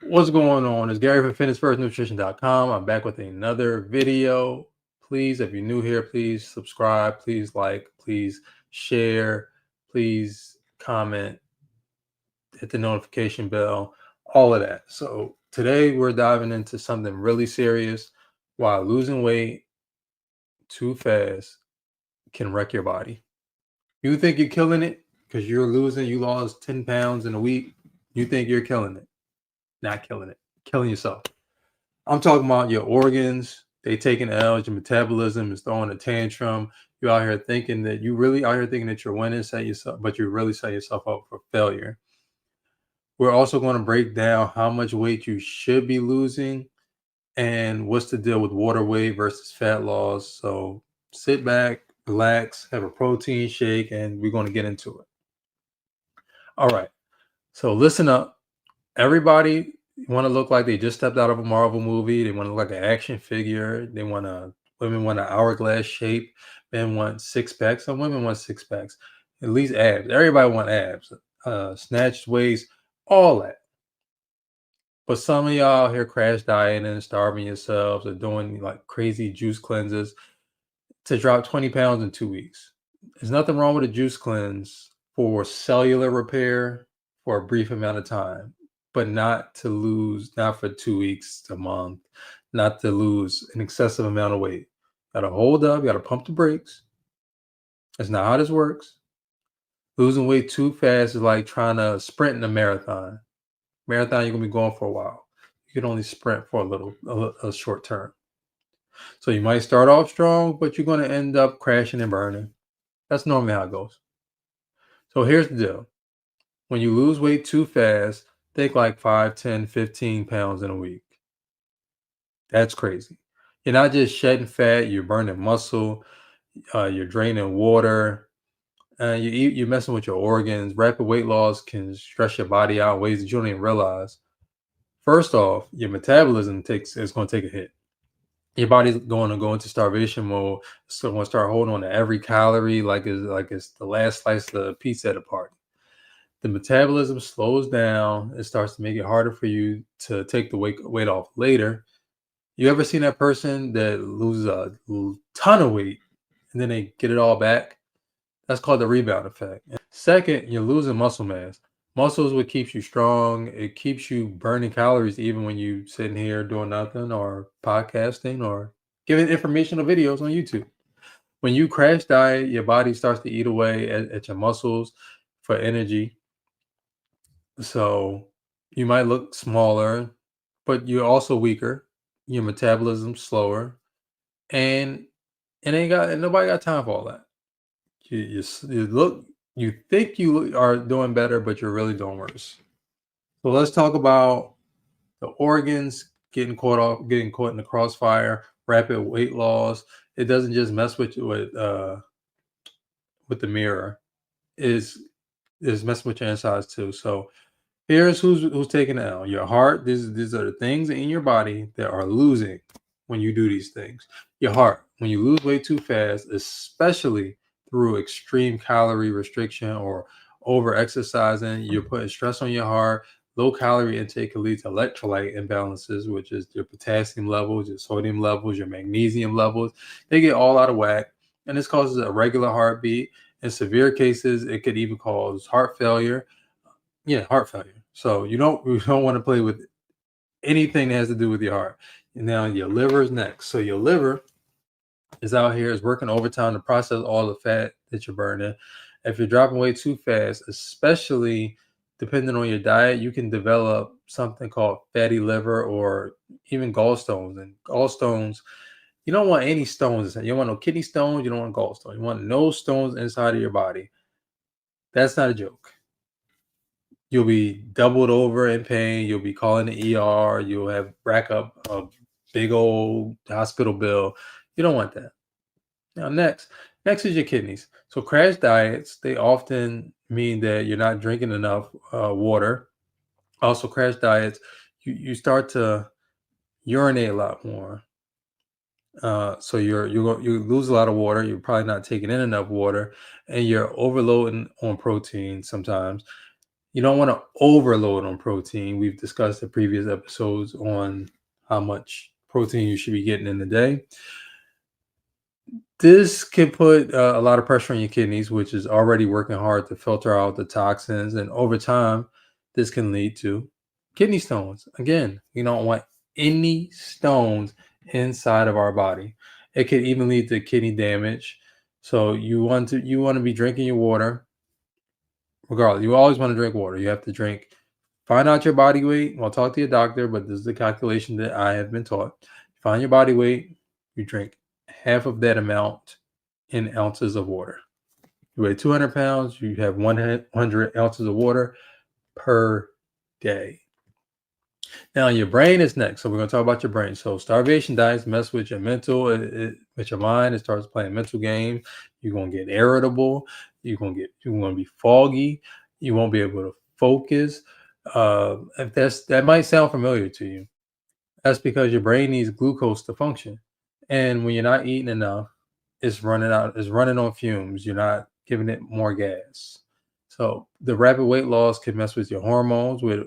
What's going on? It's Gary from FitnessFirstNutrition.com. I'm back with another video. Please, if you're new here, please subscribe, please like, please share, please comment, hit the notification bell, all of that. So today we're diving into something really serious. Why losing weight too fast can wreck your body. You think you're killing it because you lost 10 pounds in a week. You think you're killing it. Not killing it, killing yourself. I'm talking about your organs. They taking L's. Your metabolism is throwing a tantrum. You're out here thinking that you're winning, but you really set yourself up for failure. We're also going to break down how much weight you should be losing and what's the deal with water weight versus fat loss. So sit back, relax, have a protein shake, and we're going to get into it. All right. So listen up. Everybody want to look like they just stepped out of a Marvel movie. They want to look like an action figure. Women want an hourglass shape. Men want six packs. Some women want six packs. At least abs. Everybody want abs. Snatched waist, all that. But some of y'all here crash dieting and starving yourselves or doing like crazy juice cleanses to drop 20 pounds in 2 weeks. There's nothing wrong with a juice cleanse for cellular repair for a brief amount of time, but not for 2 weeks, a month, not to lose an excessive amount of weight. Got to hold up, got to pump the brakes. That's not how this works. Losing weight too fast is like trying to sprint in a marathon. Marathon, you're going to be going for a while. You can only sprint for a short term. So you might start off strong, but you're going to end up crashing and burning. That's normally how it goes. So here's the deal. When you lose weight too fast, think like 5, 10, 15 pounds in a week. That's crazy. You're not just shedding fat, you're burning muscle, you're draining water, you're messing with your organs. Rapid weight loss can stress your body out in ways that you don't even realize. First off, your metabolism is going to take a hit. Your body's going to go into starvation mode. So going to start holding on to every calorie like it's the last slice of pizza at a party. The metabolism slows down. It starts to make it harder for you to take the weight off later. You ever seen that person that loses a ton of weight and then they get it all back? That's called the rebound effect. Second, you're losing muscle mass. Muscle is what keeps you strong. It keeps you burning calories even when you sitting here doing nothing or podcasting or giving informational videos on YouTube. When you crash diet, your body starts to eat away at your muscles for energy. So you might look smaller, but you're also weaker. Your metabolism's slower, and nobody got time for all that. You think you are doing better, but you're really doing worse. So let's talk about the organs getting caught in the crossfire. Rapid weight loss. It doesn't just mess with the mirror. Is messing with your insides too. So here's who's taking the L. Your heart. These are the things in your body that are losing when you do these things. Your heart. When you lose weight too fast, especially through extreme calorie restriction or over exercising, you're putting stress on your heart. Low calorie intake can lead to electrolyte imbalances, which is your potassium levels, your sodium levels, your magnesium levels. They get all out of whack, and this causes a irregular heartbeat. In severe cases, it could even cause heart failure. Yeah, heart failure. So you don't want to play with anything that has to do with your heart. And now your liver is next. So your liver is working overtime to process all the fat that you're burning. If you're dropping weight too fast, especially depending on your diet, you can develop something called fatty liver or even gallstones. And gallstones, you don't want any stones. You don't want no kidney stones. You don't want gallstones. You want no stones inside of your body. That's not a joke. You'll be doubled over in pain. You'll be calling the ER. You'll have rack up a big old hospital bill. You don't want that. Now, next is your kidneys. So crash diets, they often mean that you're not drinking enough water. Also, crash diets, you start to urinate a lot more. So you lose a lot of water. You're probably not taking in enough water, and you're overloading on protein sometimes. You don't want to overload on protein. We've discussed in previous episodes on how much protein you should be getting in a day. This can put a lot of pressure on your kidneys, which is already working hard to filter out the toxins. And over time, this can lead to kidney stones. Again, you don't want any stones inside of our body. It can even lead to kidney damage. So you want to be drinking your water regardless. You always want to drink water. You have to drink. Find out your body weight. Well, talk to your doctor, but this is the calculation that I have been taught. Find your body weight. You drink half of that amount in ounces of water. You weigh 200 pounds. You have 100 ounces of water per day. Now, your brain is next. So we're going to talk about your brain. So starvation diets mess with your mental, with your mind. It starts playing mental games. You're going to get irritable. You're going to be foggy. You won't be able to focus. If that might sound familiar to you. That's because your brain needs glucose to function. And when you're not eating enough, it's running out, it's running on fumes. You're not giving it more gas. So the rapid weight loss can mess with your hormones, which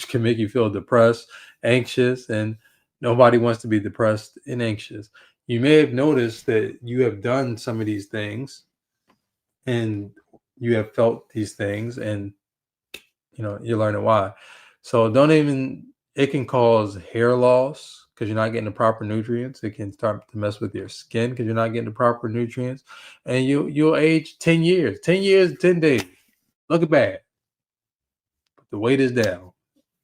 can make you feel depressed, anxious, and nobody wants to be depressed and anxious. You may have noticed that you have done some of these things and you have felt these things, and you're learning why. So don't even it can cause hair loss because you're not getting the proper nutrients. It can start to mess with your skin because you're not getting the proper nutrients. And you'll age 10 years. 10 years, 10 days. Looking bad. But the weight is down.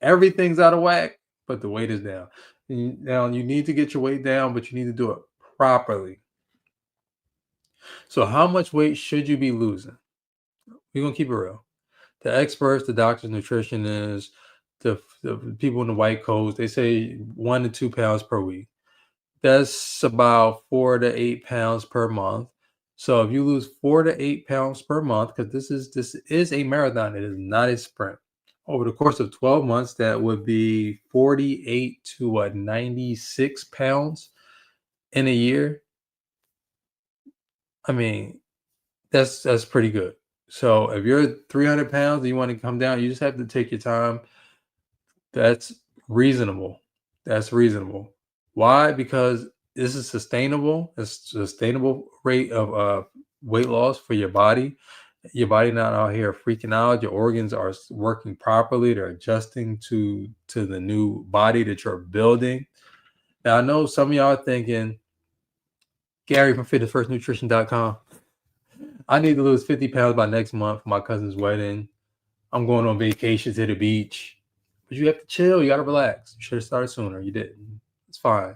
Everything's out of whack, but the weight is down. Now you need to get your weight down, but you need to do it properly. So how much weight should you be losing? We're gonna keep it real. The experts, the doctors, nutritionists, the people in the white coats, they say 1 to 2 pounds per week. That's about 4 to 8 pounds per month. So if you lose 4 to 8 pounds per month, because this is a marathon, it is not a sprint. Over the course of 12 months, that would be 48 to 96 pounds in a year. I mean, that's pretty good. So if you're 300 pounds and you want to come down, you just have to take your time. That's reasonable. That's reasonable. Why? Because this is sustainable. It's a sustainable rate of weight loss for your body. Your body not out here freaking out. Your organs are working properly. They're adjusting to the new body that you're building. Now I know some of y'all are thinking, Gary from fitnessfirstnutrition.com, I need to lose 50 pounds by next month for my cousin's wedding. I'm going on vacation to the beach. But you have to chill. You got to relax. You should have started sooner. You didn't. It's fine.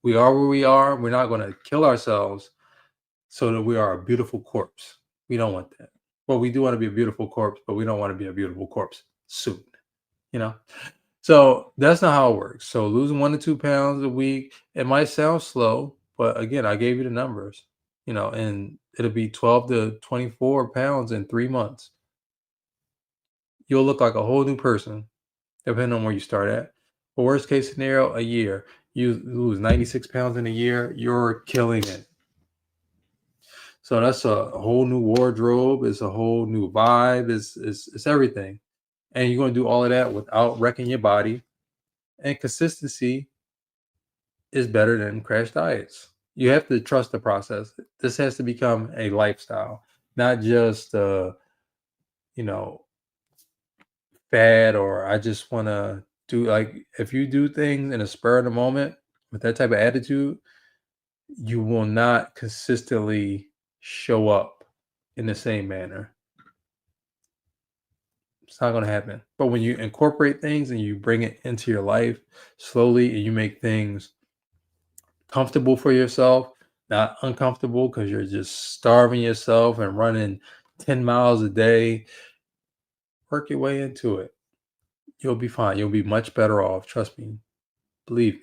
We are where we are. We're not going to kill ourselves so that we are a beautiful corpse. We don't want that. Well, we do want to be a beautiful corpse, but we don't want to be a beautiful corpse soon. You know? So that's not how it works. So losing 1 to 2 pounds a week, it might sound slow, but again, I gave you the numbers, and it'll be 12 to 24 pounds in 3 months. You'll look like a whole new person, depending on where you start at. But worst case scenario, a year. You lose 96 pounds in a year, you're killing it. So that's a whole new wardrobe. It's a whole new vibe. It's everything. And you're going to do all of that without wrecking your body. And consistency is better than crash diets. You have to trust the process. This has to become a lifestyle, not just fad, or I just want to do, like, if you do things in a spur of the moment with that type of attitude, you will not consistently show up in the same manner. It's not going to happen. But when you incorporate things and you bring it into your life slowly, and you make things comfortable for yourself, not uncomfortable because you're just starving yourself and running 10 miles a day, work your way into it. You'll be fine. You'll be much better off. Trust me. Believe me.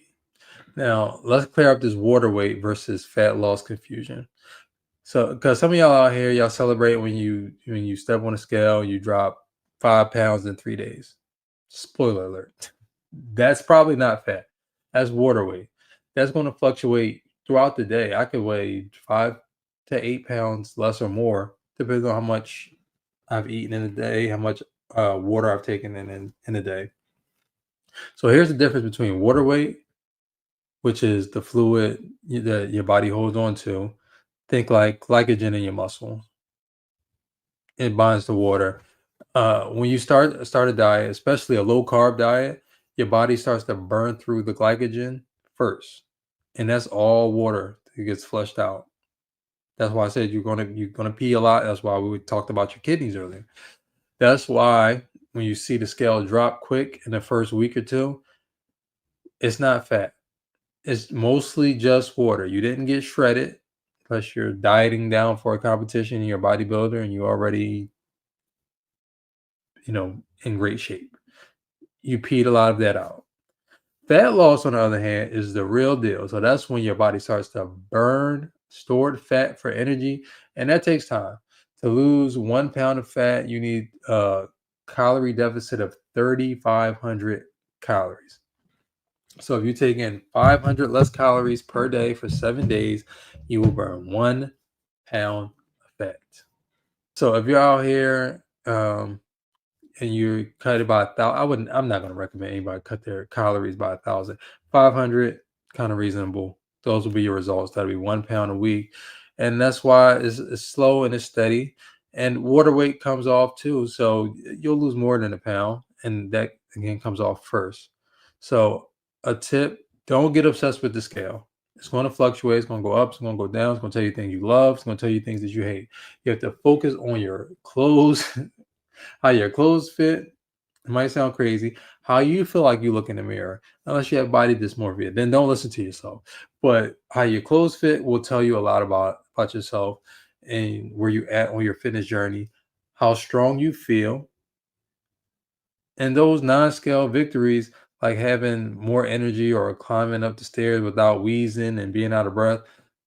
Now, let's clear up this water weight versus fat loss confusion. So, because some of y'all out here, y'all celebrate when you step on a scale, you drop 5 pounds in 3 days. Spoiler alert. That's probably not fat. That's water weight. That's going to fluctuate throughout the day. I could weigh 5 to 8 pounds less or more, depending on how much I've eaten in a day, how much water I've taken in a day. So here's the difference between water weight, which is the fluid that your body holds on to. Think like glycogen in your muscle. It binds to water. When you start a diet, especially a low carb diet, your body starts to burn through the glycogen first, and that's all water that gets flushed out. That's why I said you're gonna pee a lot. That's why we talked about your kidneys earlier. That's why when you see the scale drop quick in the first week or two, it's not fat. It's mostly just water. You didn't get shredded, plus you're dieting down for a competition and you're a bodybuilder and you already, in great shape. You peed a lot of that out. Fat loss, on the other hand, is the real deal. So that's when your body starts to burn stored fat for energy, and that takes time. To lose 1 pound of fat, you need a calorie deficit of 3,500 calories. So if you take in 500 less calories per day for 7 days, you will burn 1 pound of fat. So if you're out here, and you cut it by 1,000, I'm not gonna recommend anybody cut their calories by 1,000. 500, kind of reasonable. Those will be your results. That'll be 1 pound a week. And that's why it's slow and it's steady. And water weight comes off too. So you'll lose more than a pound. And that again comes off first. So a tip, don't get obsessed with the scale. It's going to fluctuate. It's going to go up. It's going to go down. It's going to tell you things you love. It's going to tell you things that you hate. You have to focus on your clothes, how your clothes fit. It might sound crazy. How you feel like you look in the mirror, unless you have body dysmorphia, then don't listen to yourself. But how your clothes fit will tell you a lot about yourself and where you at on your fitness journey, how strong you feel, and those non-scale victories, like having more energy or climbing up the stairs without wheezing and being out of breath.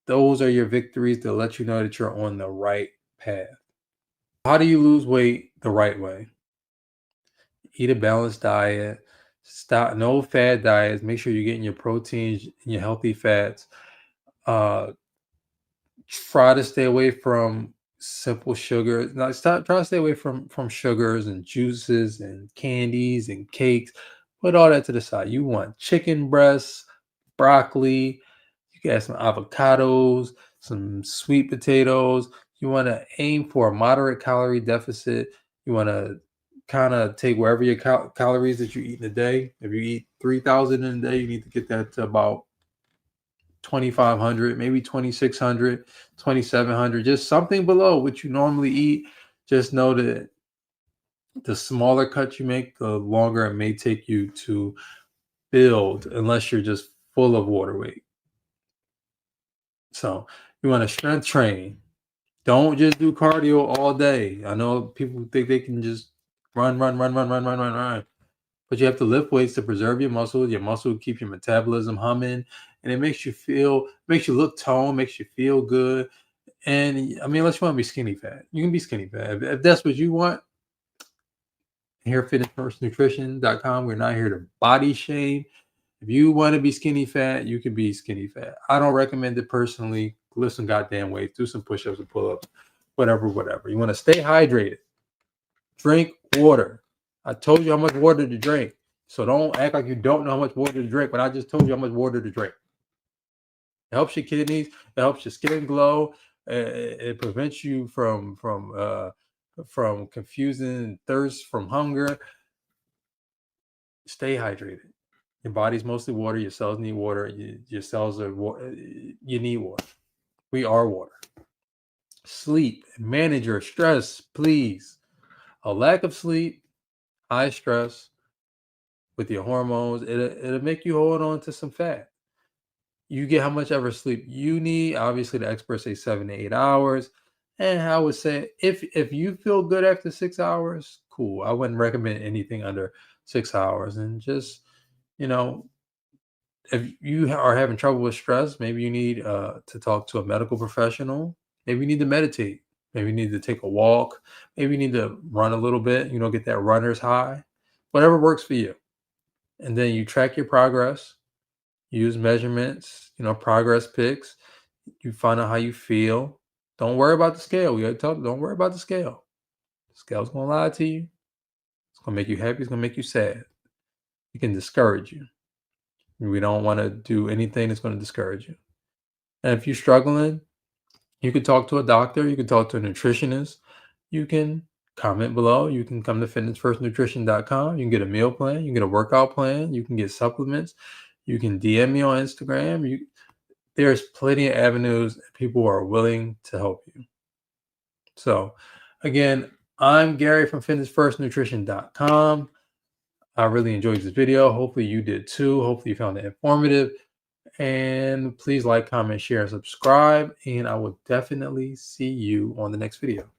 Those are your victories to let you know that you're on the right path. How do you lose weight the right way? Eat a balanced diet. Stop no fad diets. Make sure you're getting your proteins and your healthy fats. Uh, Try to stay away from simple sugars. Now, try to stay away from sugars and juices and candies and cakes. Put all that to the side. You want chicken breasts, broccoli. You can add some avocados, some sweet potatoes. You want to aim for a moderate calorie deficit. You want to kind of take wherever your calories that you eat in a day. If you eat 3,000 in a day, you need to get that to about 2,500, maybe 2,600, 2,700, just something below what you normally eat. Just know that the smaller cut you make, the longer it may take you to build, unless you're just full of water weight. So you want to strength train. Don't just do cardio all day. I know people think they can just run, run, run, run, run, run, run, run. But you have to lift weights to preserve your muscle. Your muscle keeps your metabolism humming, and it makes you look toned, makes you feel good. And I mean, unless you want to be skinny fat, you can be skinny fat. If that's what you want, here at fitnessnutrition.com, we're not here to body shame. If you want to be skinny fat, you can be skinny fat. I don't recommend it personally. Lift some goddamn weights, do some push-ups and pull-ups, whatever, whatever. You want to stay hydrated. Drink water. I told you how much water to drink. So don't act like you don't know how much water to drink when I just told you how much water to drink. It helps your kidneys. It helps your skin glow. It prevents you from confusing thirst from hunger. Stay hydrated. Your body's mostly water. Your cells need water. Your cells are water. You need water. We are water. Sleep. Manage your stress, please. A lack of sleep, high stress with your hormones, it'll make you hold on to some fat. You get how much ever sleep you need. Obviously, the experts say 7 to 8 hours. And I would say if you feel good after 6 hours, cool. I wouldn't recommend anything under 6 hours. And just, you know, if you are having trouble with stress, maybe you need to talk to a medical professional. Maybe you need to meditate. Maybe you need to take a walk. Maybe you need to run a little bit, get that runner's high. Whatever works for you. And then you track your progress, use measurements, progress pics. You find out how you feel. Don't worry about the scale. We got to talk. Don't worry about the scale. Scale's going to lie to you. It's going to make you happy. It's going to make you sad. It can discourage you. We don't want to do anything that's going to discourage you. And if you're struggling, you can talk to a doctor. You can talk to a nutritionist. You can comment below. You can come to fitnessfirstnutrition.com. You can get a meal plan. You can get a workout plan. You can get supplements. You can DM me on Instagram. There's plenty of avenues. People are willing to help you. So, again, I'm Gary from fitnessfirstnutrition.com. I really enjoyed this video. Hopefully you did too. Hopefully you found it informative. And please like, comment, share, and subscribe. And I will definitely see you on the next video.